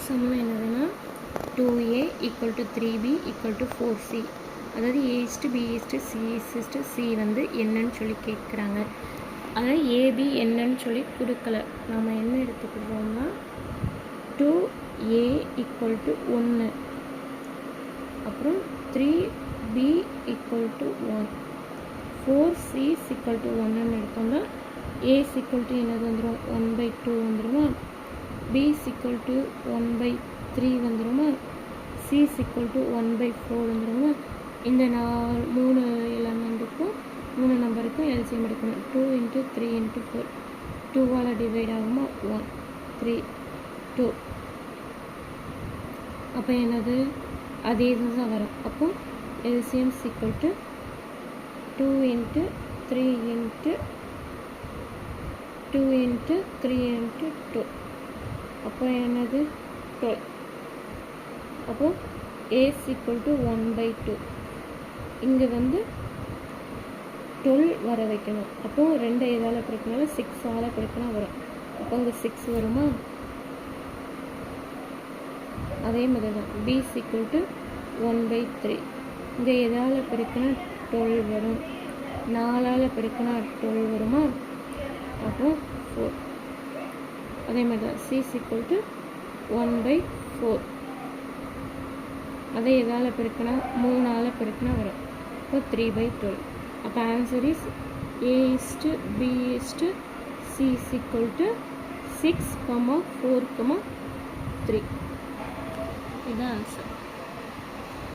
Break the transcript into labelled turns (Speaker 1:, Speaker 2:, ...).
Speaker 1: Some என்னதுன்னா 2a = 3b = 4c. அதாவது a/b/c வந்து என்னன்னு சொல்லி கேட்குறாங்க. அதாவது ஏபி என்னன்னு சொல்லி கொடுக்கல. நம்ம என்ன எடுத்துக்கிறோம்னா 2a = 1, அப்புறம் 3b = 1, 4c = 1ன்னு எடுத்தோம்னா a = என்னது வந்துடும் 1/2 வந்துடுமா, b = 1/3 வந்துடுமா, c = 1/4 வந்துடுமா. இந்த 3 எலமெண்ட்டுக்கும் 3 நம்பருக்கும் எல்சிஎம் எடுக்கணும். 2 × 3 × 4 2ஆல் டிவைட் ஆகுமா 1 3 2. அப்போ என்னது அதே தான் வரும். அப்போ எல்சிஎம் = 2 × 3 × 2 × 3 × 2. அப்போ என்னது 12. அப்போ a = 1/2. இங்கே வந்து 12 வர வைக்கணும். அப்போ 2 எதால் பெருக்கினாலும் 6ஆல் பெருக்கினா வரும். அப்போ அங்கே 6 வருமா. அதே மாதிரி தான் b = 1/3. இங்கே எதால் பெருக்கினா 12 வரும், 4ஆல் பெருக்கினா 12 வருமா. அப்போ 4. அதே மாதிரி தான் c = 1/4. அதை எதால் பெருக்கினா 3ஆல் பெருக்கினா வரும். இப்போ 3/12. அப்போ ஆன்சர் இஸ் a/b/c = 6, 4, 3. இதுதான் ஆன்சர்.